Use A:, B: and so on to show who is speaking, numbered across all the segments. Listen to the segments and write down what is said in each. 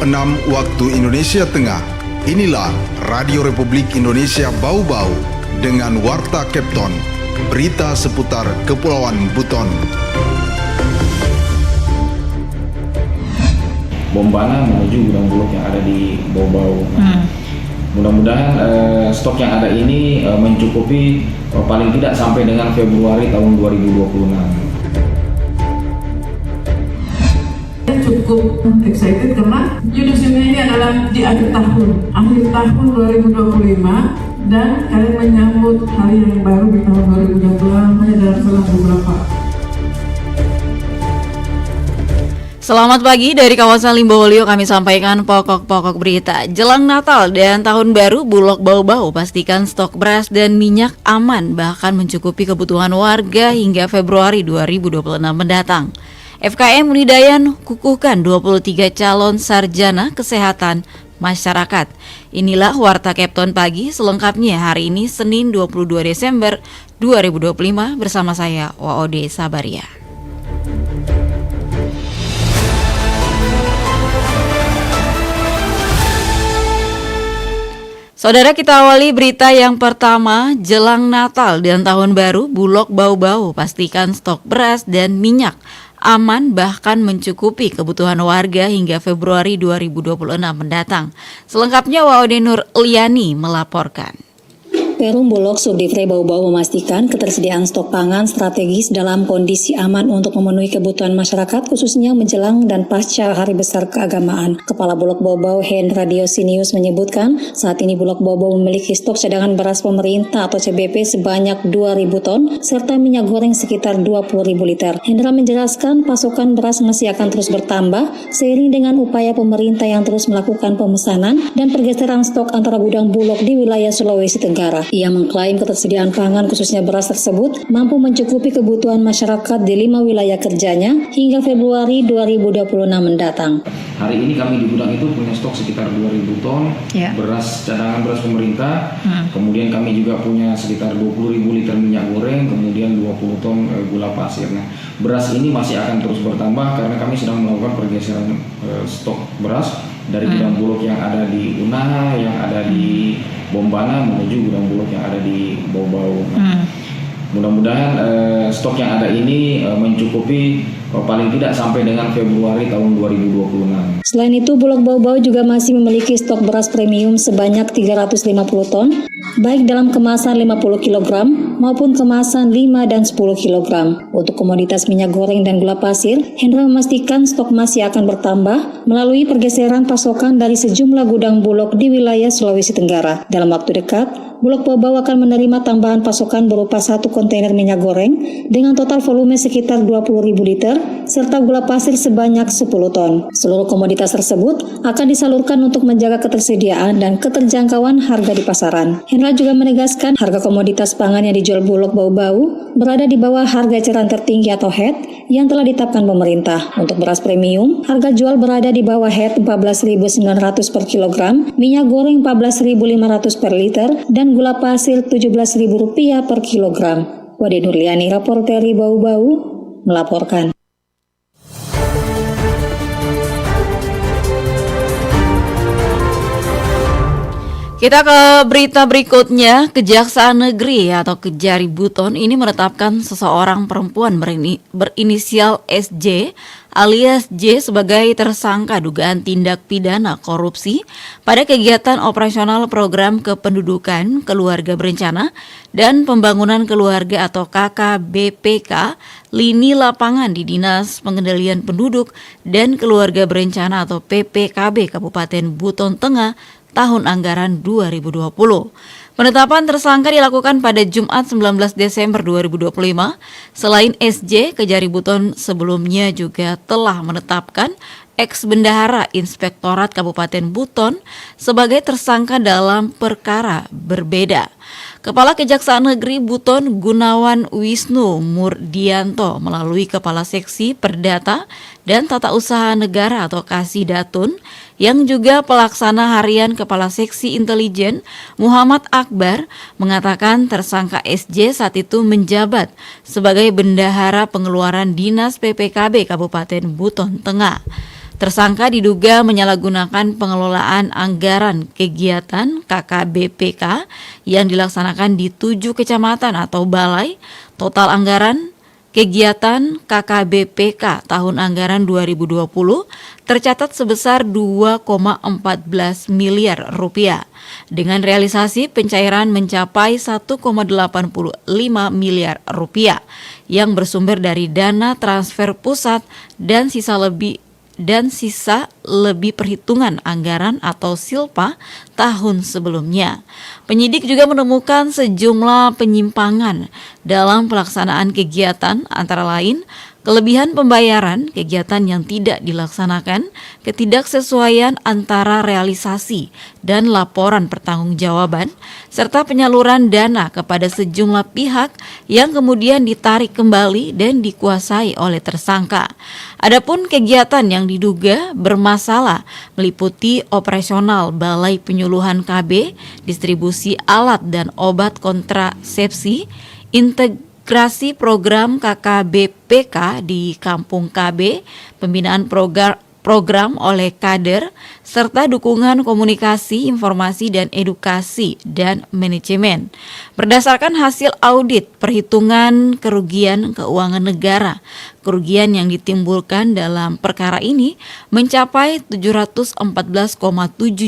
A: 6 waktu Indonesia Tengah. Inilah Radio Republik Indonesia Bau-Bau dengan Warta Kepton, berita seputar Kepulauan Buton.
B: Bombana menuju gudang Bulog yang ada di Bau-Bau. Mudah-mudahan stok yang ada ini mencukupi paling tidak sampai dengan Februari tahun 2026.
C: Cukup excited karena judulnya ini adalah di akhir tahun 2025, dan kalian menyambut hari yang baru di tahun 2020 hanya dalam selang beberapa.
D: Selamat pagi dari kawasan Limbowolio, kami sampaikan pokok-pokok berita. Jelang Natal dan Tahun Baru, Bulog Bau-Bau pastikan stok beras dan minyak aman, bahkan mencukupi kebutuhan warga hingga Februari 2026 mendatang. FKM Unidayan kukuhkan 23 calon sarjana kesehatan masyarakat. Inilah Warta Kepton pagi selengkapnya hari ini Senin 22 Desember 2025 bersama saya Waode Sabaria. Saudara, kita awali berita yang pertama. Jelang Natal dan Tahun Baru, Bulog Bau-Bau pastikan stok beras dan minyak aman, bahkan mencukupi kebutuhan warga hingga Februari 2026 mendatang. Selengkapnya Waode Nur Liani melaporkan.
E: Perum Bulog Subdivre Bau-Bau memastikan ketersediaan stok pangan strategis dalam kondisi aman untuk memenuhi kebutuhan masyarakat, khususnya menjelang dan pasca Hari Besar Keagamaan. Kepala Bulog Bau-Bau Hendra Diosinius menyebutkan saat ini Bulog Bau-Bau memiliki stok cadangan beras pemerintah atau CBP sebanyak 2.000 ton serta minyak goreng sekitar 20.000 liter. Hendra menjelaskan pasokan beras masih akan terus bertambah seiring dengan upaya pemerintah yang terus melakukan pemesanan dan pergeseran stok antara gudang Bulog di wilayah Sulawesi Tenggara. Ia mengklaim ketersediaan pangan khususnya beras tersebut mampu mencukupi kebutuhan masyarakat di 5 wilayah kerjanya hingga Februari 2026 mendatang.
B: Hari ini kami di gudang itu punya stok sekitar 2.000 ton beras, cadangan beras pemerintah. Kemudian kami juga punya sekitar 20.000 liter minyak goreng, kemudian 20 ton gula pasir. Nah, beras ini masih akan terus bertambah karena kami sedang melakukan pergeseran stok beras dari gudang Bulog yang ada di Unaha, yang ada di Bombana menuju gudang Bulog yang ada di Bau-Bau. Mudah-mudahan stok yang ada ini mencukupi paling tidak sampai dengan Februari tahun 2026.
E: Selain itu, Bulog Bau-Bau juga masih memiliki stok beras premium sebanyak 350 ton, baik dalam kemasan 50 kg maupun kemasan 5 dan 10 kg. Untuk komoditas minyak goreng dan gula pasir, Hendra memastikan stok masih akan bertambah melalui pergeseran pasokan dari sejumlah gudang Bulog di wilayah Sulawesi Tenggara. Dalam waktu dekat, Bulog Bau-Bau akan menerima tambahan pasokan berupa 1 kontainer minyak goreng dengan total volume sekitar 20.000 liter serta gula pasir sebanyak 10 ton. Seluruh komoditas tersebut akan disalurkan untuk menjaga ketersediaan dan keterjangkauan harga di pasaran. Hendra juga menegaskan harga komoditas pangan yang dijual Bulog Bau-Bau berada di bawah harga eceran tertinggi atau HET yang telah ditetapkan pemerintah. Untuk beras premium, harga jual berada di bawah HET 14.900 per kilogram, minyak goreng 14.500 per liter, dan gula pasir Rp17.000 per kilogram. Waode Nurliani, Raporteri Bau-Bau, melaporkan.
D: Kita ke berita berikutnya. Kejaksaan Negeri atau Kejari Buton ini menetapkan seseorang perempuan berinisial SJ alias J sebagai tersangka dugaan tindak pidana korupsi pada kegiatan operasional program kependudukan, keluarga berencana, dan pembangunan keluarga atau KKBPK lini lapangan di Dinas Pengendalian Penduduk dan Keluarga Berencana atau PPKB Kabupaten Buton Tengah tahun anggaran 2020. Penetapan tersangka dilakukan pada Jumat 19 Desember 2025. Selain SJ, Kejari Buton sebelumnya juga telah menetapkan ex-bendahara Inspektorat Kabupaten Buton sebagai tersangka dalam perkara berbeda. Kepala Kejaksaan Negeri Buton Gunawan Wisnu Murdianto melalui Kepala Seksi Perdata dan Tata Usaha Negara atau Kasidatun yang juga pelaksana harian Kepala Seksi Intelijen Muhammad Akbar mengatakan tersangka SJ saat itu menjabat sebagai Bendahara Pengeluaran Dinas PPKB Kabupaten Buton Tengah. Tersangka diduga menyalahgunakan pengelolaan anggaran kegiatan KKBPK yang dilaksanakan di 7 kecamatan atau balai. Total anggaran kegiatan KKBPK tahun anggaran 2020 tercatat sebesar 2,14 miliar rupiah. Dengan realisasi pencairan mencapai 1,85 miliar rupiah yang bersumber dari dana transfer pusat dan sisa lebih perhitungan anggaran atau silpa tahun sebelumnya. Penyidik juga menemukan sejumlah penyimpangan dalam pelaksanaan kegiatan, antara lain kelebihan pembayaran kegiatan yang tidak dilaksanakan, ketidaksesuaian antara realisasi dan laporan pertanggungjawaban, serta penyaluran dana kepada sejumlah pihak yang kemudian ditarik kembali dan dikuasai oleh tersangka. Adapun kegiatan yang diduga bermasalah meliputi operasional Balai Penyuluhan KB, distribusi alat dan obat kontrasepsi, integrasi program KKBPK di Kampung KB, pembinaan program oleh kader, serta dukungan komunikasi, informasi, dan edukasi dan manajemen. Berdasarkan hasil audit perhitungan kerugian keuangan negara, kerugian yang ditimbulkan dalam perkara ini mencapai 714,7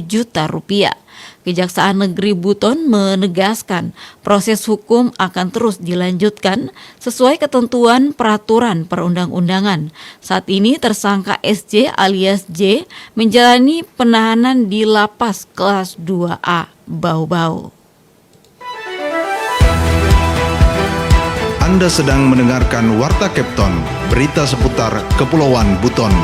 D: juta rupiah. Kejaksaan Negeri Buton menegaskan proses hukum akan terus dilanjutkan sesuai ketentuan peraturan perundang-undangan. Saat ini tersangka SJ alias J menjalani penahanan di Lapas Kelas 2A Bau-Bau.
A: Anda sedang mendengarkan Warta Kepton, berita seputar Kepulauan Buton.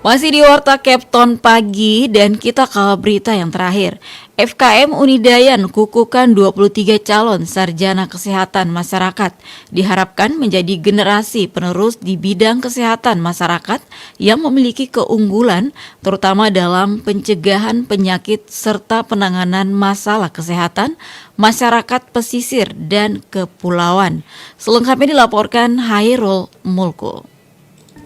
D: Masih di Warta Kepton pagi dan kita ke berita yang terakhir. FKM Unidayan kukuhkan 23 calon sarjana kesehatan masyarakat. Diharapkan menjadi generasi penerus di bidang kesehatan masyarakat yang memiliki keunggulan terutama dalam pencegahan penyakit serta penanganan masalah kesehatan masyarakat pesisir dan kepulauan. Selengkapnya dilaporkan Hairul Mulku.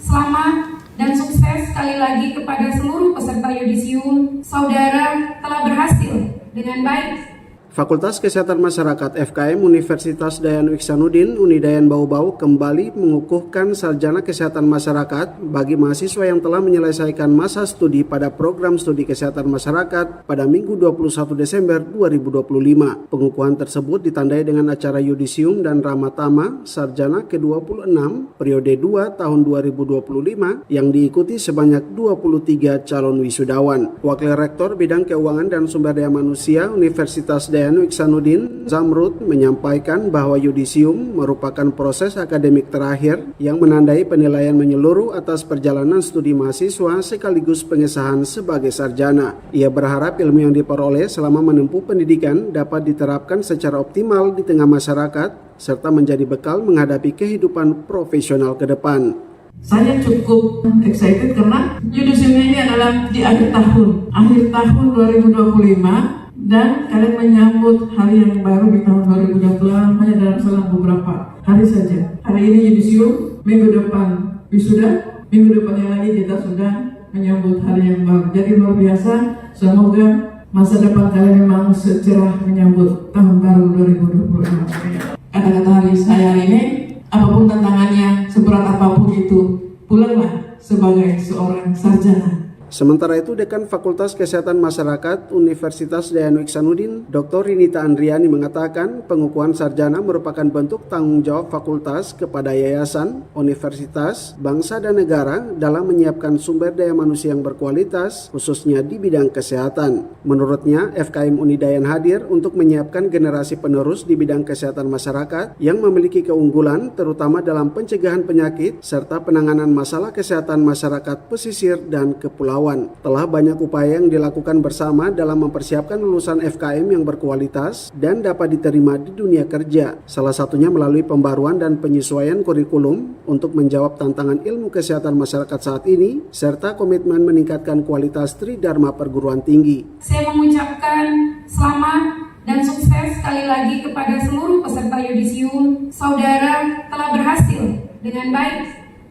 F: Selamat dan sukses sekali lagi kepada seluruh peserta yudisium. Saudara telah berhasil dengan baik.
G: Fakultas Kesehatan Masyarakat FKM Universitas Dayan Iksanuddin Unidayan Bau-Bau kembali mengukuhkan sarjana kesehatan masyarakat bagi mahasiswa yang telah menyelesaikan masa studi pada program studi kesehatan masyarakat pada Minggu 21 Desember 2025. Pengukuhan tersebut ditandai dengan acara yudisium dan ramatama sarjana ke-26 periode 2 tahun 2025 yang diikuti sebanyak 23 calon wisudawan. Wakil Rektor Bidang Keuangan dan Sumber Daya Manusia Universitas Dayan Iksanuddin Zamrud menyampaikan bahwa yudisium merupakan proses akademik terakhir yang menandai penilaian menyeluruh atas perjalanan studi mahasiswa sekaligus pengesahan sebagai sarjana. Ia berharap ilmu yang diperoleh selama menempuh pendidikan dapat diterapkan secara optimal di tengah masyarakat serta menjadi bekal menghadapi kehidupan profesional ke depan.
C: Saya cukup excited karena yudisiumnya ini adalah di akhir tahun 2025. Dan kalian menyambut hari yang baru di tahun 2020 hanya dalam selang beberapa hari saja. Hari ini yudisium, minggu depan wisuda, minggu depannya lagi kita sudah menyambut hari yang baru. Jadi luar biasa, semoga masa depan kalian memang secerah menyambut tahun baru 2020. Kata-kata hari saya hari ini, apapun tantangannya, seberat apapun itu, pulanglah sebagai seorang sarjana.
G: Sementara itu, Dekan Fakultas Kesehatan Masyarakat Universitas Dayan Iksanuddin, Dr. Rinita Andriani mengatakan pengukuhan sarjana merupakan bentuk tanggung jawab fakultas kepada yayasan, universitas, bangsa dan negara dalam menyiapkan sumber daya manusia yang berkualitas, khususnya di bidang kesehatan. Menurutnya, FKM Unidayan hadir untuk menyiapkan generasi penerus di bidang kesehatan masyarakat yang memiliki keunggulan terutama dalam pencegahan penyakit serta penanganan masalah kesehatan masyarakat pesisir dan kepulauan. Telah banyak upaya yang dilakukan bersama dalam mempersiapkan lulusan FKM yang berkualitas dan dapat diterima di dunia kerja. Salah satunya melalui pembaruan dan penyesuaian kurikulum untuk menjawab tantangan ilmu kesehatan masyarakat saat ini, serta komitmen meningkatkan kualitas Tridharma perguruan tinggi.
F: Saya mengucapkan selamat dan sukses sekali lagi kepada seluruh peserta yudisium. Saudara telah berhasil dengan baik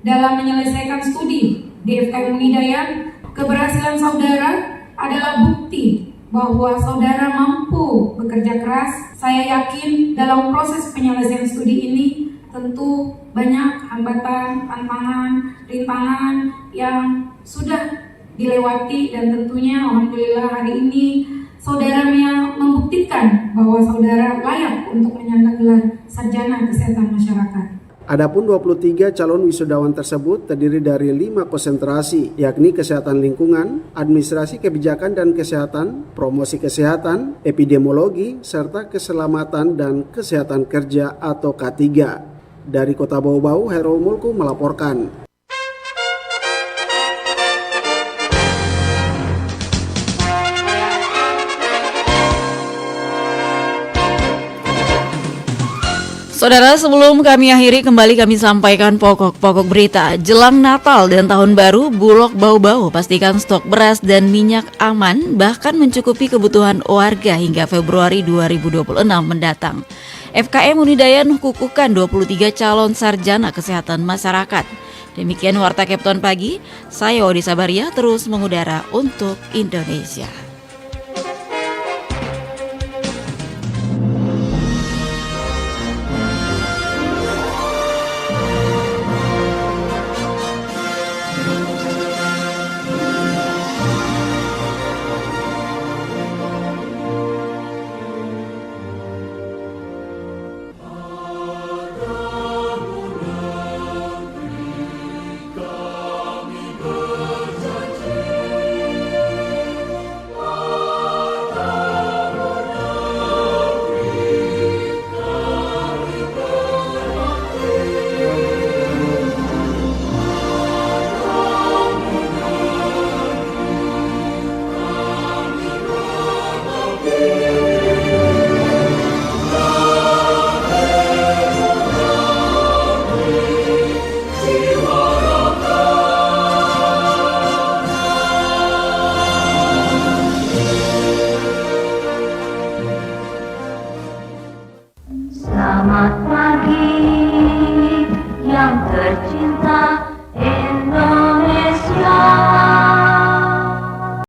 F: dalam menyelesaikan studi di FKM Unidayat. Keberhasilan saudara adalah bukti bahwa saudara mampu bekerja keras. Saya yakin dalam proses penyelesaian studi ini tentu banyak hambatan, tantangan, rintangan yang sudah dilewati, dan tentunya alhamdulillah hari ini saudara membuktikan bahwa saudara layak untuk menyandang gelar sarjana kesehatan masyarakat.
G: Adapun 23 calon wisudawan tersebut terdiri dari 5 konsentrasi, yakni kesehatan lingkungan, administrasi kebijakan dan kesehatan, promosi kesehatan, epidemiologi, serta keselamatan dan kesehatan kerja atau K3. Dari Kota Bau-Bau, Herul Mulku melaporkan.
D: Saudara, sebelum kami akhiri, kembali kami sampaikan pokok-pokok berita. Jelang Natal dan Tahun Baru, Bulog Bau-Bau pastikan stok beras dan minyak aman, bahkan mencukupi kebutuhan warga hingga Februari 2026 mendatang. FKM Unidayat kukuhkan 23 calon sarjana kesehatan masyarakat. Demikian Warta Kepton Pagi, saya Odi Sabaria terus mengudara untuk Indonesia.